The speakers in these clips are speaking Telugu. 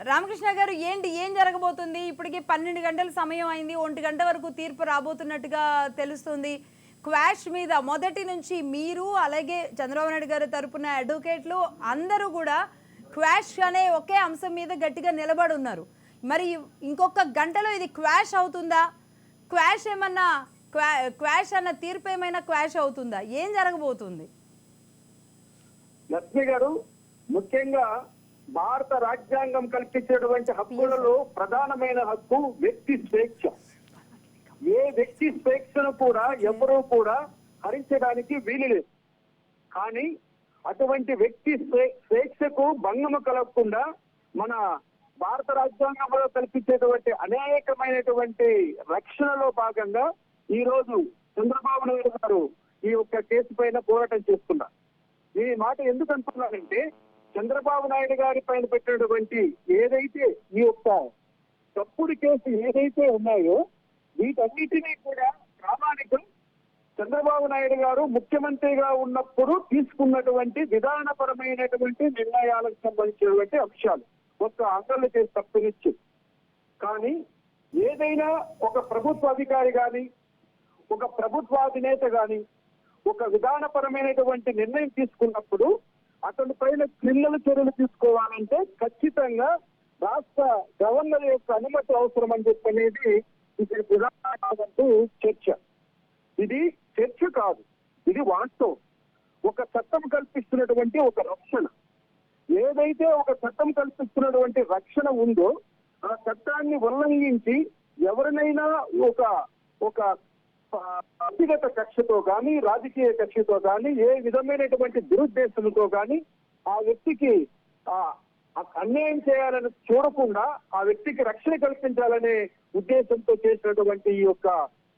రామకృష్ణ గారు ఏం జరగబోతుంది? ఇప్పటికి 12 గంటల సమయం అయింది. 1 గంట వరకు తీర్పు రాబోతున్నట్టుగా తెలుస్తుంది. క్వాష్ మీద మొదటి నుంచి మీరు అలాగే చంద్రబాబు నాయుడు గారి తరపున అడ్వకేట్లు అందరూ కూడా క్వాష్ అనే ఒకే అంశం మీద గట్టిగా నిలబడి ఉన్నారు. మరి ఇంకొక గంటలో ఇది క్వాష్ అవుతుందా? క్వాష్ అన్న తీర్పు ఏమైనా క్వాష్ అవుతుందా? ఏం జరగబోతుంది? లక్ష్మి గారు, ముఖ్యంగా భారత రాజ్యాంగం కల్పించేటువంటి హక్కులలో ప్రధానమైన హక్కు వ్యక్తి స్వేచ్ఛ. ఏ వ్యక్తి స్వేచ్ఛను కూడా ఎవరూ కూడా హరించడానికి వీలు లేదు. కానీ అటువంటి వ్యక్తి స్వేచ్ఛకు భంగము కలగకుండా మన భారత రాజ్యాంగంలో కల్పించేటువంటి అనేకమైనటువంటి రక్షణలో భాగంగా ఈ రోజు చంద్రబాబు నాయుడు గారు ఈ యొక్క కేసు పైన పోరాటం చేస్తున్నారు. ఈ మాట ఎందుకు అంటున్నారంటే, చంద్రబాబు నాయుడు గారి పైన పెట్టినటువంటి ఏదైతే ఈ యొక్క తప్పుడు కేసు ఏదైతే ఉన్నాయో వీటన్నిటినీ కూడా ప్రామాణికం చంద్రబాబు నాయుడు గారు ముఖ్యమంత్రిగా ఉన్నప్పుడు తీసుకున్నటువంటి విధానపరమైనటువంటి నిర్ణయాలకు సంబంధించినటువంటి అంశాలు ఒక అంగళ్ళు చేసి తప్పనిచ్చు. కానీ ఏదైనా ఒక ప్రభుత్వ అధికారి కానీ ఒక ప్రభుత్వ అధినేత కానీ ఒక విధానపరమైనటువంటి నిర్ణయం తీసుకున్నప్పుడు అతని పైన క్రిమినల్ చర్యలు తీసుకోవాలంటే ఖచ్చితంగా రాష్ట్ర గవర్నర్ యొక్క అనుమతి అవసరం అని చెప్పనేది ఇది ప్రధానమంటూ చర్చ. ఇది చర్చ కాదు, ఇది వాస్తవం. ఒక చట్టం కల్పిస్తున్నటువంటి ఒక రక్షణ, ఏదైతే ఒక చట్టం కల్పిస్తున్నటువంటి రక్షణ ఉందో ఆ చట్టాన్ని ఉల్లంఘించి ఎవరినైనా ఒక వ్యక్తిగత కక్షతో కానీ రాజకీయ కక్షతో కానీ ఏ విధమైనటువంటి దురుద్దేశంతో కానీ ఆ వ్యక్తికి అన్యాయం చేయాలని చూడకుండా ఆ వ్యక్తికి రక్షణ కల్పించాలనే ఉద్దేశంతో చేసినటువంటి ఈ యొక్క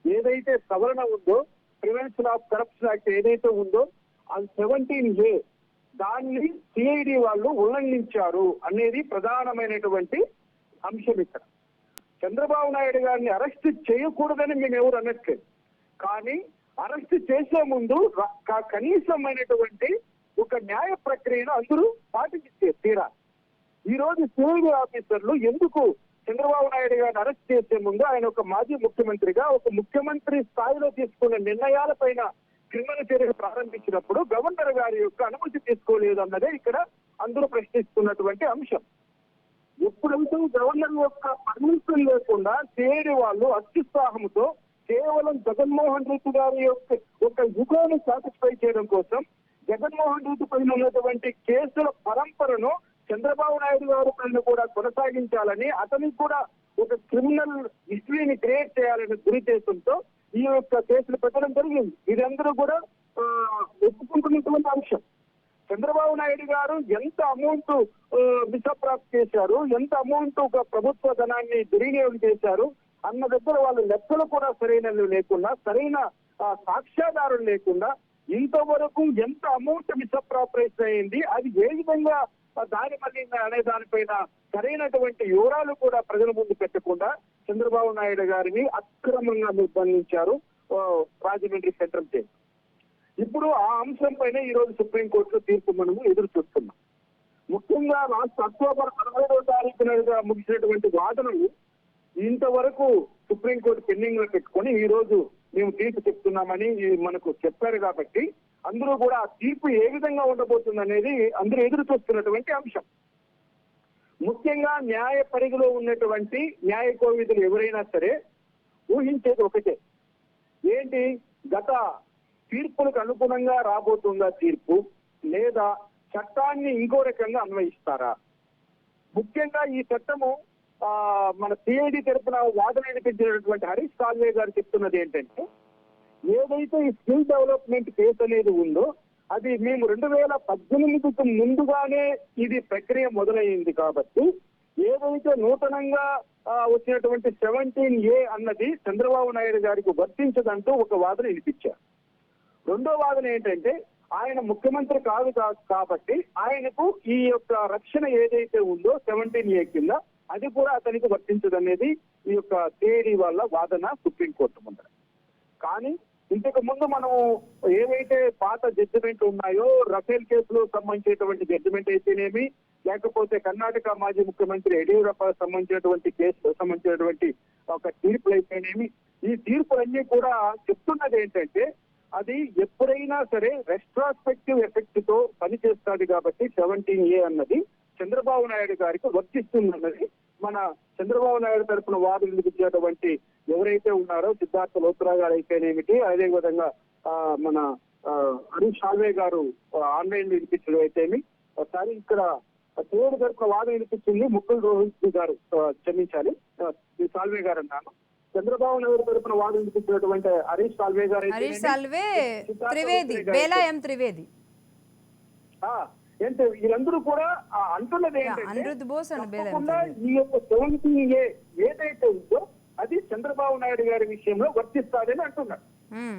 ఏదైతే సవరణ ఉందో ప్రివెన్షన్ ఆఫ్ కరప్షన్ యాక్ట్ ఏదైతే ఉందో అది 17A దాన్ని సిఐడి వాళ్ళు ఉల్లంఘించారు అనేది ప్రధానమైనటువంటి అంశం. ఇక్కడ చంద్రబాబు నాయుడు గారిని అరెస్ట్ చేయకూడదని మేము ఎవరు అనట్లేదు. కానీ అరెస్ట్ చేసే ముందు కనీసమైనటువంటి ఒక న్యాయ ప్రక్రియను అందరూ పాటించే తీరా. ఈ రోజు సిఐడి ఆఫీసర్లు ఎందుకు చంద్రబాబు నాయుడు గారిని అరెస్ట్ చేసే ముందు ఆయన ఒక మాజీ ముఖ్యమంత్రిగా ఒక ముఖ్యమంత్రి స్థాయిలో తీసుకున్న నిర్ణయాలపైన క్రిమినల్ చర్యలు ప్రారంభించినప్పుడు గవర్నర్ గారి యొక్క అనుమతి తీసుకోలేదు అన్నదే ఇక్కడ అందరూ ప్రశ్నిస్తున్నటువంటి అంశం. ఎప్పుడైతే గవర్నర్ యొక్క పర్మిషన్ లేకుండా సిఐడి వాళ్ళు అత్యుత్సాహంతో కేవలం జగన్మోహన్ రెడ్డి గారి యొక్క ఒక యుగాన్ని సాటిస్ఫై చేయడం కోసం జగన్మోహన్ రెడ్డి పైన ఉన్నటువంటి కేసుల పరంపరను చంద్రబాబు నాయుడు గారి పైన కూడా కొనసాగించాలని అతనికి కూడా ఒక క్రిమినల్ హిస్టరీని క్రియేట్ చేయాలనే దురుద్దేశంతో ఈ యొక్క కేసులు పెట్టడం జరిగింది. ఇది అందరూ కూడా ఒప్పుకుంటున్నటువంటి అంశం. చంద్రబాబు నాయుడు గారు ఎంత అమౌంట్ మిసప్రాప్తి చేశారు, ఎంత అమౌంట్ ఒక ప్రభుత్వ ధనాన్ని దుర్వినియోగం చేశారు అన్న దగ్గర వాళ్ళ లెక్కలు కూడా సరైనవి లేకుండా, సరైన సాక్ష్యాధారం లేకుండా ఇంతవరకు ఎంత అమౌంట్ మిసప్రాపరేషన్ అయింది, అది ఏ విధంగా దాని మళ్ళీ అనే దానిపైన సరైనటువంటి వివరాలు కూడా ప్రజల ముందు పెట్టకుండా చంద్రబాబు నాయుడు గారిని అక్రమంగా నిర్బంధించారు రాజమండ్రి సెంట్రల్ జైలు. ఇప్పుడు ఆ అంశం పైన ఈ రోజు సుప్రీంకోర్టులో తీర్పు మనము ఎదురు చూస్తున్నాం. ముఖ్యంగా అక్టోబర్ 15వ తారీఖున ముగిసినటువంటి వాదనలు ఇంతవరకు సుప్రీంకోర్టు పెండింగ్ లో పెట్టుకొని ఈ రోజు మేము తీర్పు చెప్తున్నామని మనకు చెప్పారు. కాబట్టి అందరూ కూడా ఆ తీర్పు ఏ విధంగా ఉండబోతుంది అనేది అందరూ ఎదురు చూస్తున్నటువంటి అంశం. ముఖ్యంగా న్యాయ పరిధిలో ఉన్నటువంటి న్యాయ కోవిదులు ఎవరైనా సరే ఊహించేది ఒకటే, ఏంటి గత తీర్పులకు అనుగుణంగా రాబోతుందా తీర్పు, లేదా చట్టాన్ని ఇంకో రకంగా అన్వయిస్తారా? ముఖ్యంగా ఈ చట్టము మన సిఐడి తరపున వాదన వినిపించినటువంటి హరీష్ సాల్వే గారు చెప్తున్నది ఏంటంటే, ఏదైతే ఈ స్కిల్ డెవలప్మెంట్ కేసు అనేది ఉందో అది మేము 2018కు ముందుగానే ఇది ప్రక్రియ మొదలైంది. కాబట్టి ఏదైతే నూతనంగా వచ్చినటువంటి 17A అన్నది చంద్రబాబు నాయుడు గారికి వర్తించదంటూ ఒక వాదన వినిపించారు. రెండో వాదన ఏంటంటే, ఆయన ముఖ్యమంత్రి కాదు కాబట్టి ఆయనకు ఈ యొక్క రక్షణ ఏదైతే ఉందో 17A కింద అది కూడా అతనికి వర్తించదనేది ఈ యొక్క సిఐడి వాళ్ళ వాదన సుప్రీంకోర్టు ముందర. కానీ ఇంతకు ముందు మనం ఏవైతే పాత జడ్జిమెంట్ ఉన్నాయో రఫేల్ కేసులో సంబంధించినటువంటి జడ్జిమెంట్ అయితేనేమి, లేకపోతే కర్ణాటక మాజీ ముఖ్యమంత్రి యడియూరప్ప సంబంధించినటువంటి కేసు సంబంధించినటువంటి ఒక తీర్పులు అయితేనేమి, ఈ తీర్పులన్నీ కూడా చెప్తున్నది ఏంటంటే అది ఎప్పుడైనా సరే రెస్ట్రాస్పెక్టివ్ ఎఫెక్ట్ తో పనిచేస్తుంది కాబట్టి 17A అన్నది చంద్రబాబు నాయుడు గారికి వర్తిస్తుందన్నది మన చంద్రబాబు నాయుడు తరఫున వాదన వినిపించేటువంటి ఎవరైతే ఉన్నారో సిద్ధార్థ లోత్రా గారు అయితేనేమిటి, అదే విధంగా మన హరీష్ సాల్వే గారు ఆన్లైన్ వినిపించడం అయితేమి, ఒకసారి ఇక్కడ దేవుడు తరఫున వాదన వినిపించింది ముక్కుల్ రోహిత్ గారు, క్షమించాలి సాల్వే గారు అన్నాను. చంద్రబాబు నాయుడు తరఫున వాదన వినిపించినటువంటి హరీష్ సాల్వే గారు హరీష్ సాల్వే, త్రివేది, బేలా ఎం త్రివేది, ఏంటంటే వీళ్ళందరూ కూడా అంటున్నది అనిరుద్ధ్ బోస్ అండ్ బేలా ఎం ఏంటంటే ఈ యొక్క 17A ఏదైతే ఉందో అది చంద్రబాబు నాయుడు గారి విషయంలో వర్తిస్తాడని అంటున్నారు.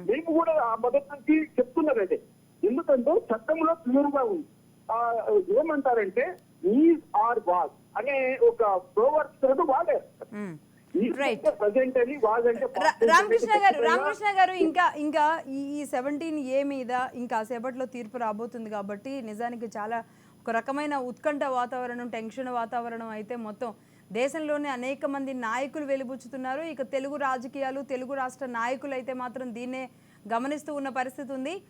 మేము కూడా ఆ మొదటి నుంచి చెప్తున్నది అదే. ఎందుకంటే చట్టంలో క్లియర్ గా ఉంది. ఏమంటారంటే ఈజ్ ఆర్ వాజ్ అనే ఒక ప్రోవర్బ్స్ వాడారు. ప్రజెంట్ అని వాజ్ అంటే రామకృష్ణ గారు ఇంకా ఈ 17A మీద ఇంకా సేపట్లో తీర్పు రాబోతుంది కాబట్టి నిజానికి చాలా ఒక రకమైన ఉత్కంఠ వాతావరణం, టెన్షన్ వాతావరణం అయితే మొత్తం దేశంలోనే అనేక మంది నాయకులు వెలిబుచ్చుతున్నారు. ఇక తెలుగు రాజకీయాలు, తెలుగు రాష్ట్ర నాయకులు అయితే మాత్రం దీన్నే గమనిస్తూ ఉన్న పరిస్థితి ఉంది.